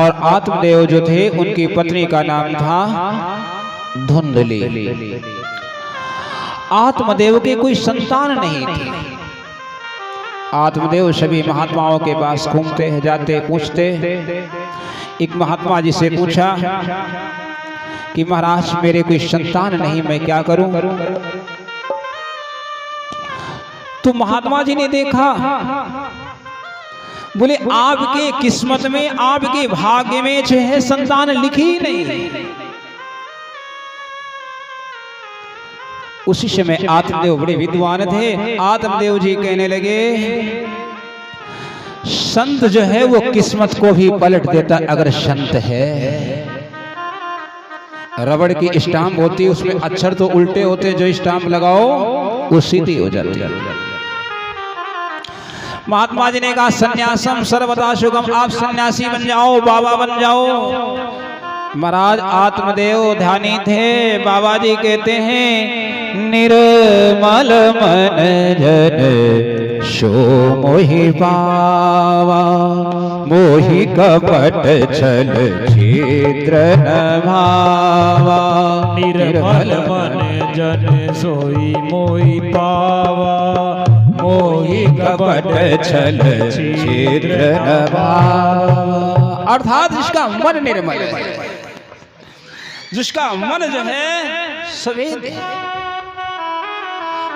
और आत्मदेव जो थे उनकी पत्नी का नाम था धुंधली। आत्मदेव के कोई संतान नहीं थी। आत्मदेव सभी महात्माओं के पास घूमते जाते पूछते। एक महात्मा जी से पूछा कि महाराज मेरे कोई संतान नहीं, मैं क्या करूं? तो महात्मा जी ने देखा, बोले आपके किस्मत में, आपके भाग्य में जो है संतान लिखी ही नहीं। उसी समय आत्मदेव बड़े विद्वान थे। आत्मदेव जी कहने लगे संत जो है वो किस्मत को भी पलट देता अगर संत है। रबड़ की स्टाम्प होती है, उसमें अक्षर तो उल्टे होते, जो स्टाम्प लगाओ वो सीधी हो जाती है। महात्मा जी ने कहा सन्यासम सर्वदा शुभम, आप सन्यासी बन जाओ, बाबा बन जाओ। महाराज आत्मदेव ध्यानी थे। बाबा जी कहते हैं निर्मल मन जन सो मोहि पावा, मोहि कपट छल छिद्र न भावा। निर्मल मन जन सोई मोहि पावा, मोहि कपट छल छिद्र न भावा। अर्थात जिसका मन निर्मल है, जिसका मन जो है सवेद है,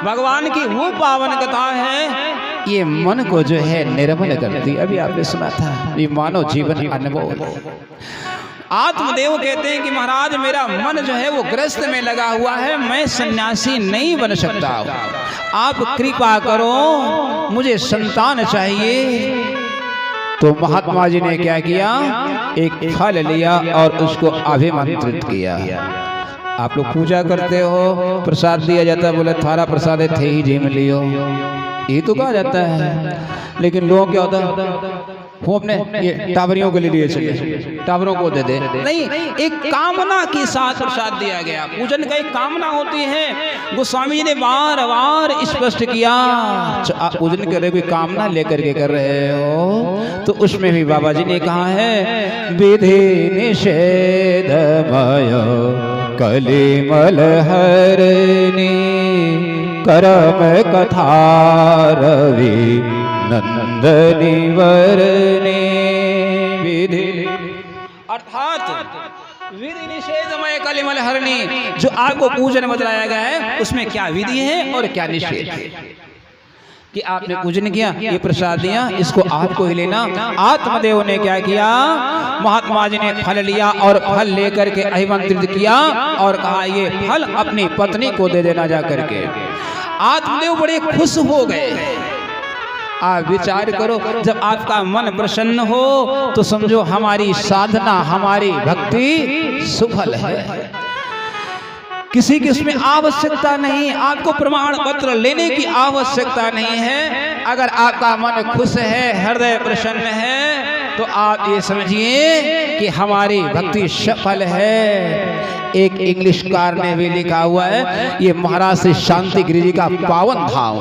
भगवान की वो पावन कथा है, ये मन को जो है निर्मल करती। अभी आपने सुना था, ये मानव जीवन अनमोल। आत्मदेव कहते हैं कि महाराज मेरा मन जो है वो गृहस्थ में लगा हुआ है, मैं सन्यासी नहीं बन सकता, आप कृपा करो, मुझे संतान चाहिए। तो महात्मा जी ने क्या किया, एक फल लिया और उसको अभिमंत्रित किया। आप लोग पूजा करते हो, प्रसाद दिया जाता है, बोले थारा प्रसाद है थे ही जिम लियो, ये तो कहा जाता है। लेकिन लोग क्या होता है, वो अपने ये टावरियों के लिए चले, टावरों को दे दे, नहीं, एक कामना के साथ प्रसाद दिया गया। पूजन का एक कामना होती है। गोस्वामी जी ने बार बार स्पष्ट किया, आप पूजन कर रहे, कोई कामना लेकर के कर रहे हो। तो उसमें भी बाबा जी ने कहा है विधि निषेध भयो कलिमल हरनी, करम कथा रवि नंदनी वरने। विधि अर्थात विधि निषेधमय कलिमल हरणी, जो आपको पूजन बतलाया गया है उसमें क्या विधि है और क्या निषेध है। कि आपने पूजन किया, ये प्रसाद दिया, इसको आपको ही लेना। आत्मदेव ने क्या किया, महात्मा जी ने फल लिया और फल लेकर के अभिमंत्रित किया और कहा ये फल अपनी पत्नी को दे देना जा करके। आत्मदेव बड़े खुश हो गए। आप विचार करो, जब आपका मन प्रसन्न हो तो समझो हमारी साधना, हमारी भक्ति सफल है। किसी की इसमें आवश्यकता नहीं, आपको प्रमाण पत्र लेने की आवश्यकता नहीं है। अगर आपका मन खुश है, हृदय प्रसन्न है, तो आप ये समझिए कि हमारी भक्ति सफल है। एक इंग्लिशकार ने भी लिखा हुआ है, ये महाराज श्री शांति गिरी जी का पावन धाम,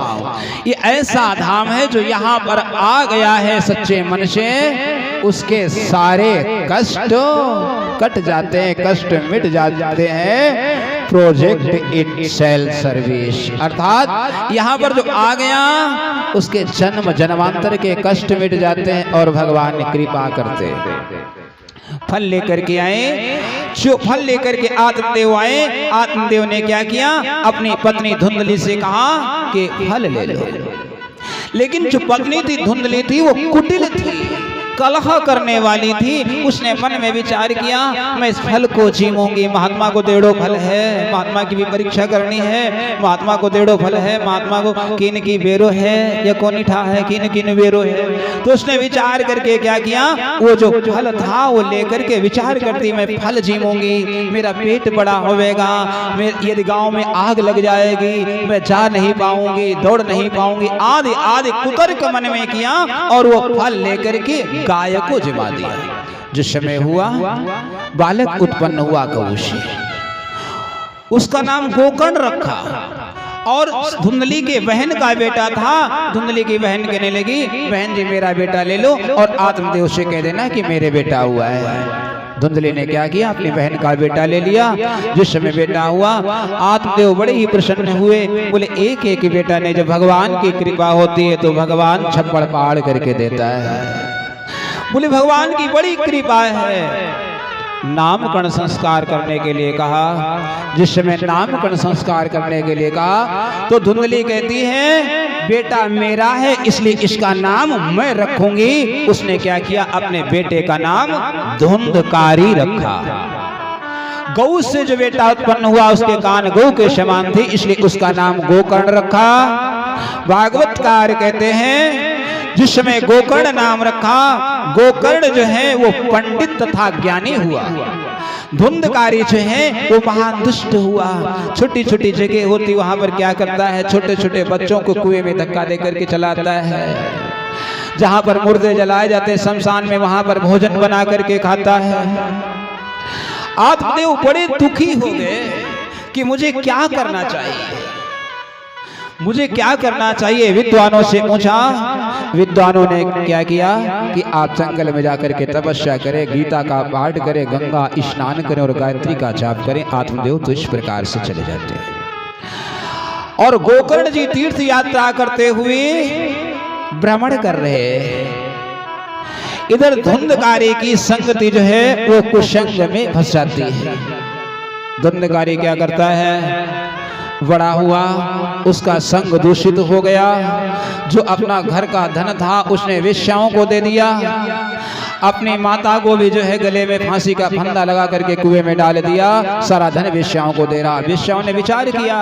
ये ऐसा धाम है जो यहाँ पर आ गया है सच्चे मन से, उसके सारे कष्ट कट जाते हैं, कष्ट मिट जाते हैं। प्रोजेक्ट इटसेल्फ सर्विस, अर्थात यहाँ पर जो आ गया उसके जन्म जन्मांतर के कष्ट मिट जाते हैं और भगवान कृपा करते हैं। फल लेकर के आए, जो फल लेकर के आत्मदेव आए, आत्मदेव ने क्या किया, अपनी पत्नी धुंधली से कहा कि फल ले लो। लेकिन जो पत्नी थी धुंधली थी, वो कुटिल थी, कलह करने वाली थी। उसने मन में विचार किया, मैं इस फल को छीनूंगी, महात्मा को डेढ़ो फल है, महात्मा की भी परीक्षा करनी है, महात्मा को डेढ़ो फल है, महात्मा को किन की बेरो है या कौन ठा है, किन किन बेरो है। तो उसने विचार करके क्या किया, वो जो फल था वो लेकर के विचार करती, मैं फल छीनूंगी, मेरा पेट बड़ा होगा, यदि गाँव में आग लग जाएगी, मैं जा नहीं पाऊंगी, दौड़ नहीं पाऊंगी, आदि आदि कुतर्क मन में किया और वो फल लेकर के गाय को जिमा दिया। जिस समय हुआ बालक उत्पन्न हुआ गौ से, उसका नाम गोकर्ण रखा और धुंधली के बहन का बेटा था। धुंधली की बहन कहने लगी, बहन जी मेरा बेटा ले लो और आत्मदेव से कह देना कि मेरे बेटा हुआ है। धुंधली ने क्या किया, अपनी बहन का बेटा ले लिया। जिस समय बेटा हुआ, आत्मदेव बड़े ही प्रसन्न हुए। बोले एक एक बेटा ने, जब भगवान की कृपा होती है तो भगवान छप्पड़ पहाड़ करके देता है। बोले भगवान की बड़ी कृपा है। नामकरण संस्कार करने के लिए कहा। जिस समय नामकरण संस्कार करने के लिए कहा तो धुंधली कहती है बेटा मेरा है इसलिए इसका नाम मैं रखूंगी। उसने क्या किया, अपने बेटे का नाम धुंधकारी रखा। गौ से जो बेटा उत्पन्न हुआ उसके कान गौ के समान थे, इसलिए उसका नाम गोकर्ण रखा। भागवतकार कहते हैं जिस समय गोकर्ण नाम रखा, गोकर्ण जो है वो पंडित तथा ज्ञानी हुआ। धुंधकारी जो है वो महान दुष्ट हुआ। छोटी छोटी जगह होती वहां पर क्या करता है, छोटे छोटे बच्चों को कुएं में धक्का दे करके चलाता है। जहां पर मुर्दे जलाए जाते हैं शमशान में, वहां पर भोजन बना करके खाता है। आत्मदेव बड़े दुखी हो गए कि मुझे क्या करना चाहिए, मुझे क्या करना चाहिए। विद्वानों से पूछा। विद्वानों ने क्या किया कि आप जंगल में जाकर के तपस्या करें, गीता का पाठ करें, गंगा स्नान करें और गायत्री का जाप करें। आत्मदेव तो इस प्रकार से चले जाते हैं। और गोकर्ण जी तीर्थ यात्रा करते हुए भ्रमण कर रहे हैं। इधर धुंधकारी की संगति जो है वो कुसंग में फंस जाती है। धुंधकारी क्या करता है, बड़ा हुआ, उसका संग दूषित हो गया। जो अपना घर का धन था उसने वेश्याओं को दे दिया। अपनी माता को भी जो है गले में फांसी का फंदा लगा करके कुएं में डाल दिया। सारा धन वेश्याओं को दे रहा। वेश्याओं ने विचार किया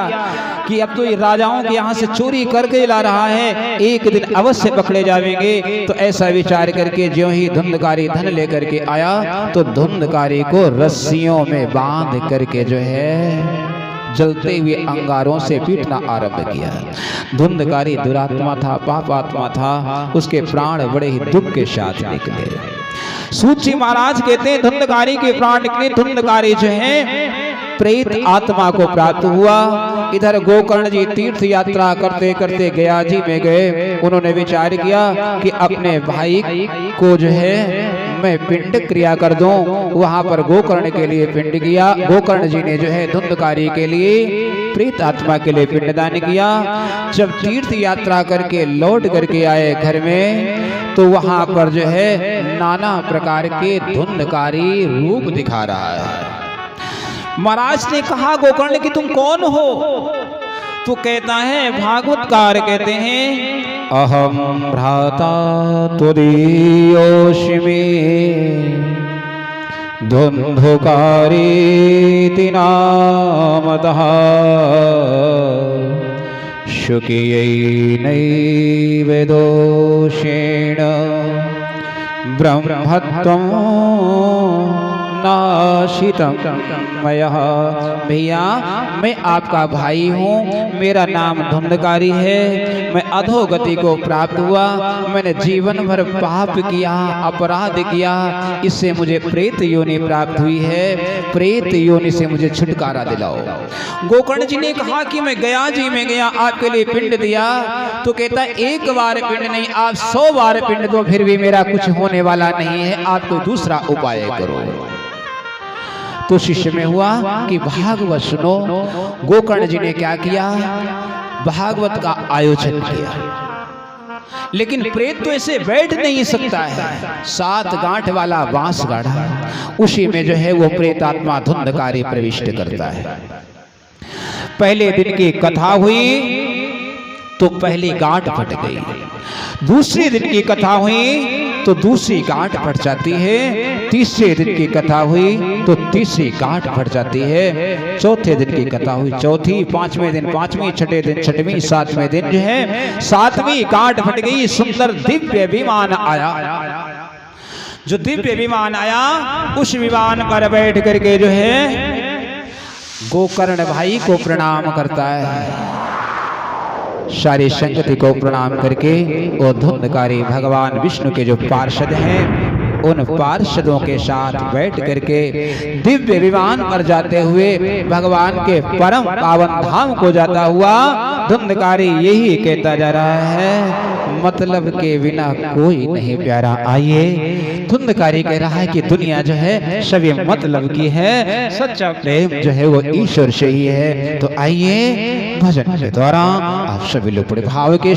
कि अब तो ये राजाओं के यहाँ से चोरी करके ला रहा है, एक दिन अवश्य पकड़े जाएंगे। तो ऐसा विचार करके ज्यों ही धुंधकारी धन लेकर के आया तो धुंधकारी को रस्सियों में बांध करके जो है जलते हुए अंगारों से पीटना आरंभ किया। धुंधकारी दुरात्मा था, पापात्मा था, उसके प्राण बड़े ही दुख के साथ निकले। सूची महाराज कहते हैं धुंधकारी के प्राण निकले। धुंधकारी जो है प्रेत आत्मा को प्राप्त हुआ। इधर गोकर्ण जी तीर्थ यात्रा करते करते गया जी में गए। उन्होंने विचार किया कि अपने भाई को जो है मैं पिंड क्रिया कर दूं। वहां पर गोकर्ण के लिए पिंड किया। गोकर्ण जी ने जो है धुंधकारी के लिए प्रेत आत्मा के लिए पिंडदान किया। जब तीर्थ यात्रा करके लौट करके आए घर में तो वहां पर जो है नाना प्रकार के धुंधकारी रूप दिखा रहा है। महाराज ने कहा गोकर्ण कि तुम कौन हो? तो कहता है, भागवतकार कहते हैं अहम भ्राता त्वदीयोऽस्मि धुंधकारी नामतः शुकियैनैव दोषेण ब्रह्मत्वं नाशितम मयः। भैया मैं आपका भाई हूँ, मेरा नाम धुंधकारी है। मैं अधोगति को प्राप्त हुआ। मैंने जीवन भर पाप किया, अपराध किया, इससे मुझे प्रेत योनि प्राप्त हुई है। प्रेत योनि से मुझे छुटकारा दिलाओ। गोकर्ण जी ने कहा कि मैं गया जी में गया, आपके लिए पिंड दिया। तो कहता एक बार पिंड नहीं, आप 100 बार पिंड दो फिर भी मेरा कुछ होने वाला नहीं है। आप कोई दूसरा उपाय करो। तो शिष्य में हुआ कि भागवत सुनो। गोकर्ण जी ने क्या किया, भागवत का आयोजन किया। लेकिन प्रेत तो ऐसे बैठ नहीं सकता है। 7 गांठ वाला बांस गाढ़ा, उसी में जो है वो प्रेत आत्मा धुंधकारी प्रविष्ट करता है। पहले दिन की कथा हुई तो पहली गांठ फट गई। दूसरे दिन की कथा हुई तो दूसरी गांठ फट जाती है। तीसरे दिन की कथा हुई तो तीसरी गांठ फट जाती है। चौथे दिन की कथा हुई चौथी, 5वें दिन 5वीं, छठे दिन 6वीं, 7वें दिन जो है 7वीं गांठ फट गई। सुंदर दिव्य विमान आया। जो दिव्य विमान आया उस विमान पर बैठ करके जो है गोकर्ण भाई को प्रणाम करता है। सारी संगति को प्रणाम करके वो धुंधकारी भगवान विष्णु के जो पार्षद हैं उन पार्षदों के साथ बैठ करके दिव्य विमान पर जाते हुए भगवान के परम पावन धाम को जाता हुआ धुंधकारी यही कहता जा रहा है, मतलब के बिना कोई नहीं प्यारा। आइए, धुंधकारी कह रहा है कि दुनिया जो है सभी मतलब की है, सच्चा प्रेम जो है वो ईश्वर से ही है। तो आइए भजन के द्वारा आप सभी लोग बड़े भाव के